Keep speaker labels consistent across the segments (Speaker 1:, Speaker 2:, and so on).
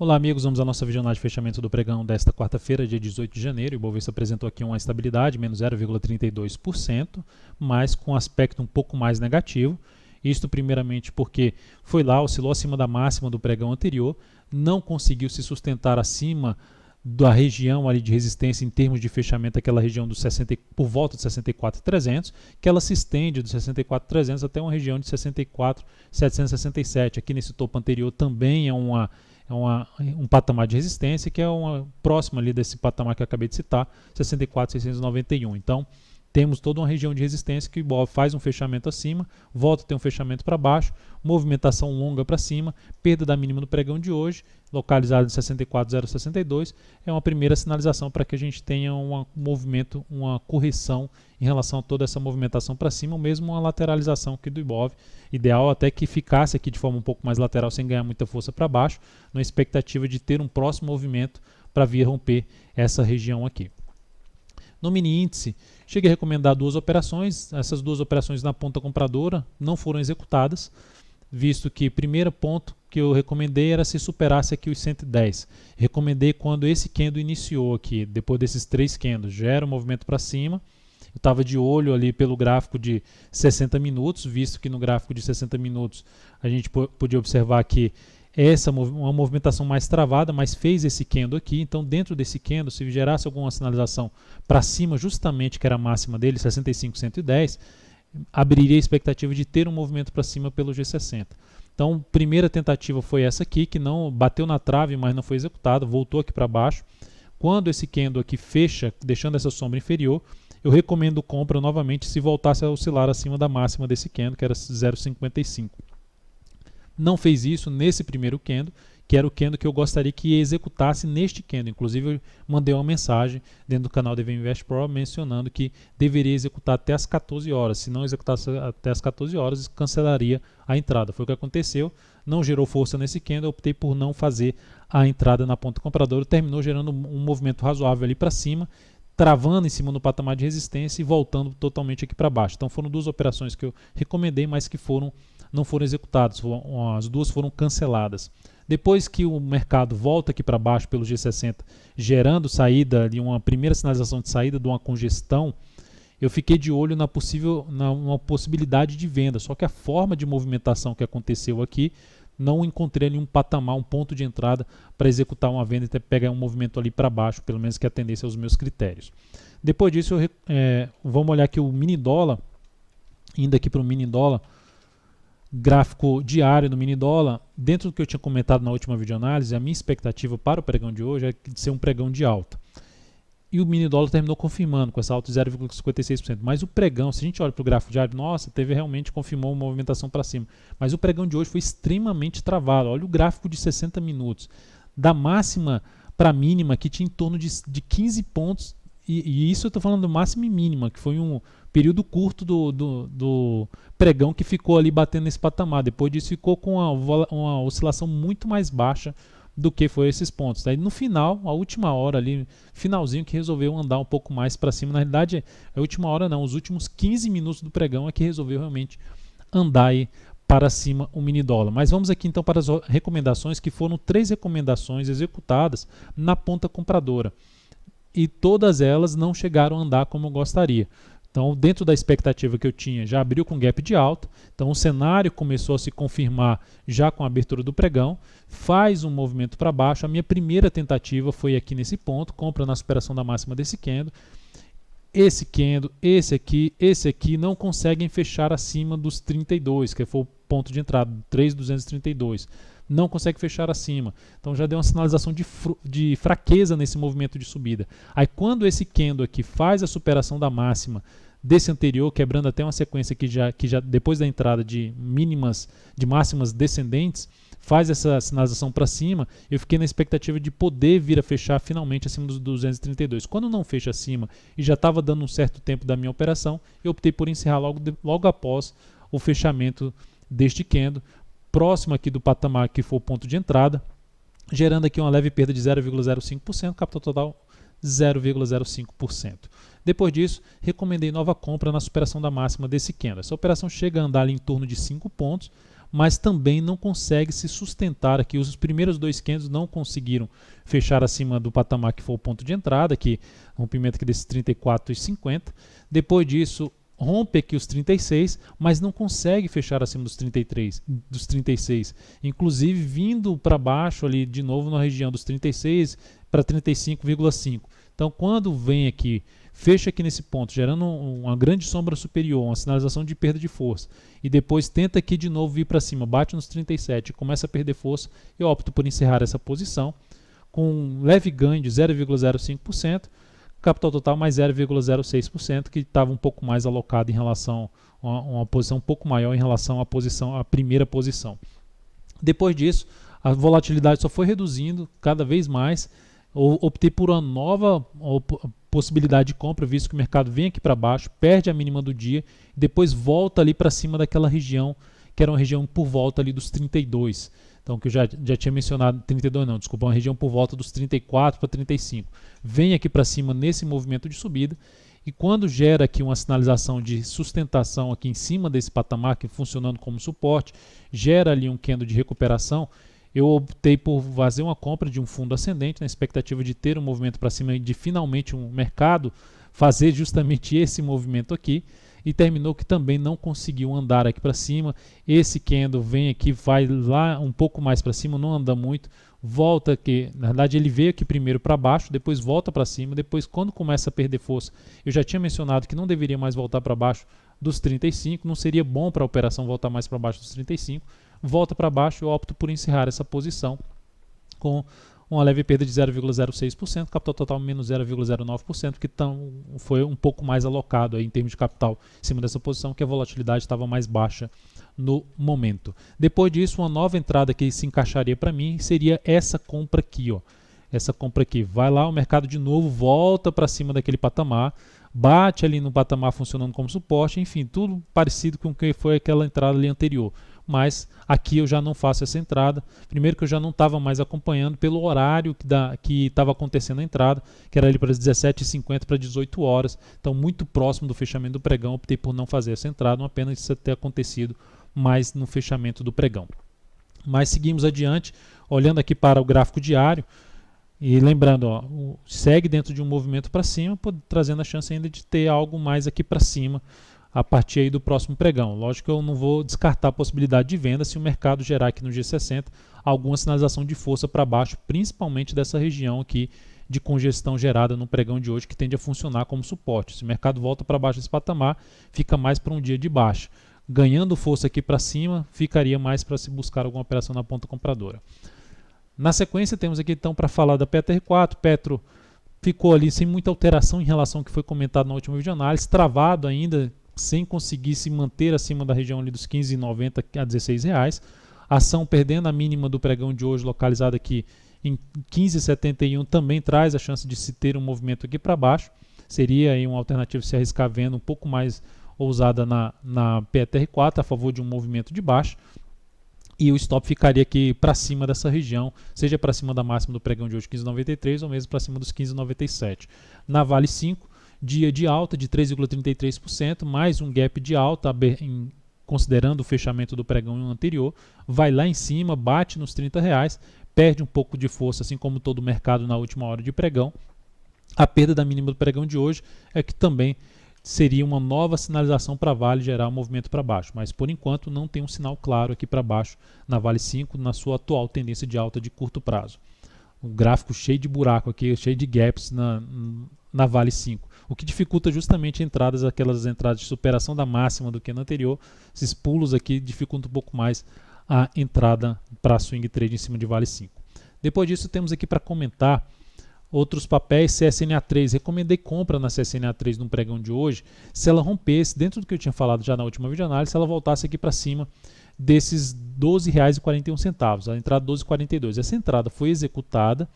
Speaker 1: Olá amigos, vamos à nossa videoanálise de fechamento do pregão desta quarta-feira, dia 18 de janeiro. O Ibovespa apresentou aqui uma estabilidade, menos 0,32%, mas com aspecto um pouco mais negativo. Isto primeiramente porque foi lá, oscilou acima da máxima do pregão anterior, não conseguiu se sustentar acima da região ali de resistência em termos de fechamento, aquela região dos 60, por volta de 64.300, que ela se estende dos 64.300 até uma região de 64.767. Aqui nesse topo anterior também é um patamar de resistência que é próximo ali desse patamar que eu acabei de citar, 64.691. Então, temos toda uma região de resistência que faz um fechamento acima, volta a ter um fechamento para baixo, movimentação longa para cima, perda da mínima do pregão de hoje, localizada em 64.062, é uma primeira sinalização para que a gente tenha um movimento, uma correção em relação a toda essa movimentação para cima, ou mesmo uma lateralização aqui do Ibov. Ideal até que ficasse aqui de forma um pouco mais lateral, sem ganhar muita força para baixo, na expectativa de ter um próximo movimento para vir romper essa região aqui. No mini índice, cheguei a recomendar duas operações. Essas duas operações na ponta compradora não foram executadas, visto que o primeiro ponto que eu recomendei era se superasse aqui os 110. Recomendei quando esse candle iniciou aqui, depois desses três candles, gera um movimento para cima. Eu estava de olho ali pelo gráfico de 60 minutos, visto que no gráfico de 60 minutos a gente podia observar que uma movimentação mais travada, mas fez esse candle aqui. Então, dentro desse candle, se gerasse alguma sinalização para cima, justamente que era a máxima dele, 65.110, abriria a expectativa de ter um movimento para cima pelo G60. Então, primeira tentativa foi essa aqui, que não bateu na trave, mas não foi executada, voltou aqui para baixo. Quando esse candle aqui fecha, deixando essa sombra inferior, eu recomendo compra novamente se voltasse a oscilar acima da máxima desse candle, que era 0,55. Não fez isso nesse primeiro candle, que era o candle que eu gostaria que executasse neste candle. Inclusive, eu mandei uma mensagem dentro do canal DV Invest Pro mencionando que deveria executar até as 14 horas. Se não executasse até as 14 horas, cancelaria a entrada. Foi o que aconteceu. Não gerou força nesse candle, optei por não fazer a entrada na ponta compradora. Terminou gerando um movimento razoável ali para cima, travando em cima do patamar de resistência e voltando totalmente aqui para baixo. Então foram duas operações que eu recomendei, mas que não foram executadas, as duas foram canceladas. Depois que o mercado volta aqui para baixo pelo G60, gerando saída de uma primeira sinalização de saída de uma congestão, eu fiquei de olho na possibilidade de venda. Só que a forma de movimentação que aconteceu aqui, não encontrei nenhum patamar, um ponto de entrada para executar uma venda e até pegar um movimento ali para baixo, pelo menos que atendesse aos meus critérios. Depois disso, vamos olhar aqui o mini dólar, indo aqui para o mini dólar, gráfico diário no mini dólar. Dentro do que eu tinha comentado na última videoanálise, a minha expectativa para o pregão de hoje é de ser um pregão de alta. E o mini dólar terminou confirmando com essa alta de 0,56%. Mas o pregão, se a gente olha para o gráfico diário, nossa, confirmou uma movimentação para cima. Mas o pregão de hoje foi extremamente travado. Olha o gráfico de 60 minutos. Da máxima para a mínima, que tinha em torno de 15 pontos. E isso eu estou falando do máximo e mínima, que foi um período curto do pregão que ficou ali batendo nesse patamar. Depois disso ficou com uma oscilação muito mais baixa do que foi esses pontos. Daí no final, a última hora ali, finalzinho que resolveu andar um pouco mais para cima. Na realidade, a última hora não, os últimos 15 minutos do pregão é que resolveu realmente andar aí para cima o mini dólar. Mas vamos aqui então para as recomendações, que foram 3 recomendações executadas na ponta compradora. E todas elas não chegaram a andar como eu gostaria. Então, dentro da expectativa que eu tinha, já abriu com gap de alta. Então, o cenário começou a se confirmar já com a abertura do pregão. Faz um movimento para baixo. A minha primeira tentativa foi aqui nesse ponto, compra na superação da máxima desse candle. Esse candle, esse aqui não conseguem fechar acima dos 32, que foi o ponto de entrada, 3.232. Não consegue fechar acima. Então já deu uma sinalização de fraqueza nesse movimento de subida. Aí quando esse candle aqui faz a superação da máxima desse anterior, quebrando até uma sequência que já depois da entrada de máximas descendentes, faz essa sinalização para cima, eu fiquei na expectativa de poder vir a fechar finalmente acima dos 232. Quando não fecha acima e já estava dando um certo tempo da minha operação, eu optei por encerrar logo após o fechamento deste candle, próximo aqui do patamar que foi o ponto de entrada, gerando aqui uma leve perda de 0,05%, capital total 0,05%. Depois disso, recomendei nova compra na superação da máxima desse candle. Essa operação chega a andar ali em torno de 5 pontos, mas também não consegue se sustentar aqui. Os primeiros dois candles não conseguiram fechar acima do patamar que foi o ponto de entrada, aqui, rompimento aqui desses 34,50. Depois disso, rompe aqui os 36, mas não consegue fechar acima dos 33, dos 36, inclusive vindo para baixo ali de novo na região dos 36 para 35,5. Então, quando vem aqui, fecha aqui nesse ponto, gerando uma grande sombra superior, uma sinalização de perda de força, e depois tenta aqui de novo vir para cima, bate nos 37 e começa a perder força, eu opto por encerrar essa posição com um leve ganho de 0,05%, capital total mais 0,06%, que estava um pouco mais alocado em relação a uma posição um pouco maior em relação à primeira posição. Depois disso, a volatilidade só foi reduzindo cada vez mais. Optei por uma nova possibilidade de compra, visto que o mercado vem aqui para baixo, perde a mínima do dia, e depois volta ali para cima daquela região, que era uma região por volta ali dos 32. Então, que eu já tinha mencionado, 32 não, desculpa, uma região por volta dos 34 para 35. Vem aqui para cima nesse movimento de subida, e quando gera aqui uma sinalização de sustentação aqui em cima desse patamar, que funcionando como suporte, gera ali um candle de recuperação, eu optei por fazer uma compra de um fundo ascendente na expectativa de ter um movimento para cima e de finalmente um mercado fazer justamente esse movimento aqui, e terminou que também não conseguiu andar aqui para cima. Esse candle vem aqui, vai lá um pouco mais para cima, não anda muito, volta aqui, na verdade ele veio aqui primeiro para baixo, depois volta para cima, depois quando começa a perder força, eu já tinha mencionado que não deveria mais voltar para baixo dos 35, não seria bom para a operação voltar mais para baixo dos 35, volta para baixo, eu opto por encerrar essa posição com uma leve perda de 0,06%, capital total menos 0,09%, que foi um pouco mais alocado aí em termos de capital em cima dessa posição, que a volatilidade estava mais baixa no momento. Depois disso, uma nova entrada que se encaixaria para mim seria essa compra aqui, ó. Essa compra aqui, vai lá, o mercado de novo volta para cima daquele patamar, bate ali no patamar funcionando como suporte, enfim, tudo parecido com o que foi aquela entrada ali anterior. Mas aqui eu já não faço essa entrada. Primeiro que eu já não estava mais acompanhando pelo horário que estava acontecendo a entrada, que era ali para as 17h50 para 18 horas. Então, muito próximo do fechamento do pregão, optei por não fazer essa entrada, uma pena isso ter acontecido mais no fechamento do pregão. Mas seguimos adiante, olhando aqui para o gráfico diário, e lembrando, ó, segue dentro de um movimento para cima, trazendo a chance ainda de ter algo mais aqui para cima, a partir aí do próximo pregão. Lógico que eu não vou descartar a possibilidade de venda se o mercado gerar aqui no G60 alguma sinalização de força para baixo, principalmente dessa região aqui de congestão gerada no pregão de hoje, que tende a funcionar como suporte. Se o mercado volta para baixo desse patamar, fica mais para um dia de baixa. Ganhando força aqui para cima, ficaria mais para se buscar alguma operação na ponta compradora. Na sequência, temos aqui então para falar da PetroR4. Petro ficou ali sem muita alteração em relação ao que foi comentado na última videoanálise, travado ainda, sem conseguir se manter acima da região ali dos R$ 15,90 a R$ 16,00. Ação perdendo a mínima do pregão de hoje, localizada aqui em 15,71, também traz a chance de se ter um movimento aqui para baixo. Seria aí uma alternativa se arriscar vendo um pouco mais ousada na PetroR4 a favor de um movimento de baixa. E o stop ficaria aqui para cima dessa região, seja para cima da máxima do pregão de hoje 15,93 ou mesmo para cima dos 15,97. Na Vale 5, dia de alta de 3,33%, mais um gap de alta, considerando o fechamento do pregão anterior, vai lá em cima, bate nos R$30, perde um pouco de força, assim como todo o mercado na última hora de pregão. A perda da mínima do pregão de hoje é que também seria uma nova sinalização para a Vale gerar um movimento para baixo, mas por enquanto não tem um sinal claro aqui para baixo na Vale 5, na sua atual tendência de alta de curto prazo. Um gráfico cheio de buraco aqui, cheio de gaps na Vale 5, o que dificulta justamente aquelas entradas de superação da máxima do que no anterior. Esses pulos aqui dificultam um pouco mais a entrada para swing trade em cima de Vale 5. Depois disso, temos aqui para comentar outros papéis. CSNA3, recomendei compra na CSNA3 no pregão de hoje, se ela rompesse, dentro do que eu tinha falado já na última videoanálise, se ela voltasse aqui para cima desses R$ 12,41, a entrada 12,42. Essa entrada foi executada,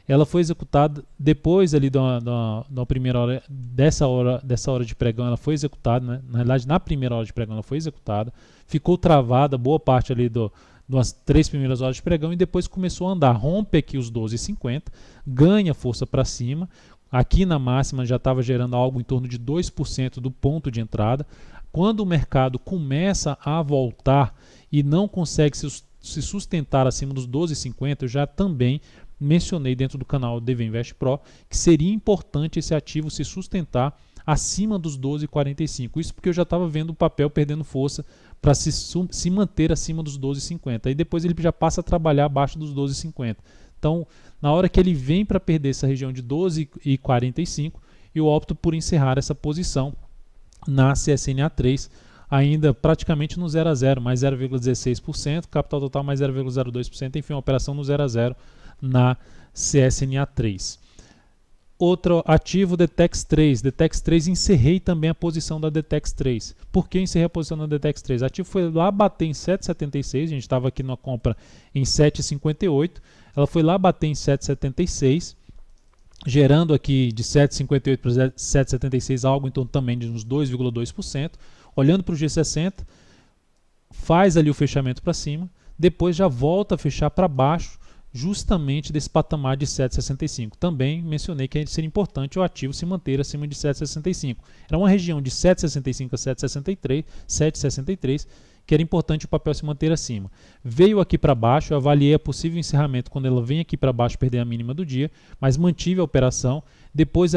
Speaker 1: ela foi executada depois ali da primeira hora, dessa hora de pregão, ela foi executada, né? Na realidade, na primeira hora de pregão ela foi executada, ficou travada boa parte ali das 3 primeiras horas de pregão e depois começou a andar, rompe aqui os 12,50, ganha força para cima, aqui na máxima já estava gerando algo em torno de 2% do ponto de entrada. Quando o mercado começa a voltar e não consegue se sustentar acima dos 12,50, eu já também mencionei dentro do canal DV Invest Pro que seria importante esse ativo se sustentar acima dos 12,45. Isso porque eu já estava vendo o papel perdendo força para se manter acima dos 12,50. Aí depois ele já passa a trabalhar abaixo dos 12,50. Então, na hora que ele vem para perder essa região de 12,45, eu opto por encerrar essa posição na CSNA3, ainda praticamente no 0 a 0, mais 0,16%, capital total mais 0,02%, enfim, uma operação no 0 a 0 na CSNA3. Outro ativo, Detex3. Detex3, encerrei também a posição da Detex3. Por que encerrei a posição da Detex3? O ativo foi lá bater em 7,76, a gente estava aqui na compra em 7,58, ela foi lá bater em 7,76, gerando aqui de 7,58 para 7,76 algo em torno também de uns 2,2%. Olhando para o G60, faz ali o fechamento para cima, depois já volta a fechar para baixo, justamente desse patamar de 7,65. Também mencionei que seria importante o ativo se manter acima de 7,65. Era uma região de 7,65 a 7,63, que era importante o papel se manter acima. Veio aqui para baixo, eu avaliei a possível encerramento quando ela vem aqui para baixo perder a mínima do dia, mas mantive a operação. Depois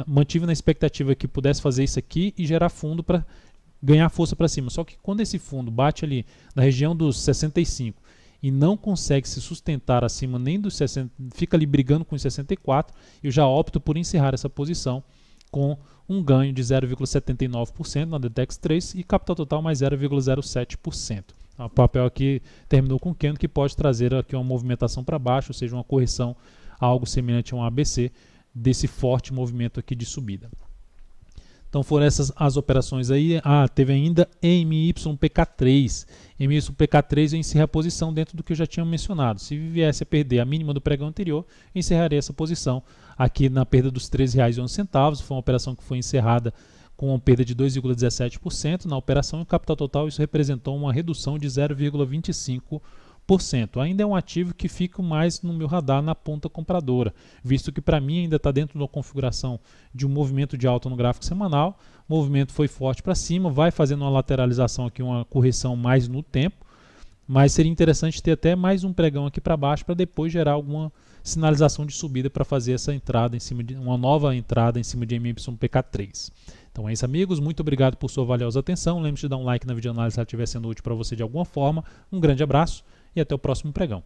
Speaker 1: mantive na expectativa que pudesse fazer isso aqui e gerar fundo para ganhar força para cima. Só que quando esse fundo bate ali na região dos 65 e não consegue se sustentar acima nem dos 60, fica ali brigando com os 64, eu já opto por encerrar essa posição com um ganho de 0,79% na Detex3 e capital total mais 0,07%. O papel aqui terminou com candle que pode trazer aqui uma movimentação para baixo, ou seja, uma correção, algo semelhante a um ABC, desse forte movimento aqui de subida. Então foram essas as operações aí. Teve ainda MYPK3. MYPK3 eu encerrei a posição dentro do que eu já tinha mencionado. Se viesse a perder a mínima do pregão anterior, eu encerraria essa posição aqui na perda dos R$ 13,11. Foi uma operação que foi encerrada com uma perda de 2,17% na operação e o capital total isso representou uma redução de 0,25%. Ainda é um ativo que fica mais no meu radar na ponta compradora, visto que para mim ainda está dentro da configuração de um movimento de alta no gráfico semanal. O movimento foi forte para cima, vai fazendo uma lateralização aqui, uma correção mais no tempo, mas seria interessante ter até mais um pregão aqui para baixo para depois gerar alguma sinalização de subida para fazer essa entrada em cima de uma nova entrada em cima de MYPK3. Então é isso, amigos, muito obrigado por sua valiosa atenção. Lembre-se de dar um like na videoanálise se ela estiver sendo útil para você de alguma forma. Um grande abraço e até o próximo pregão.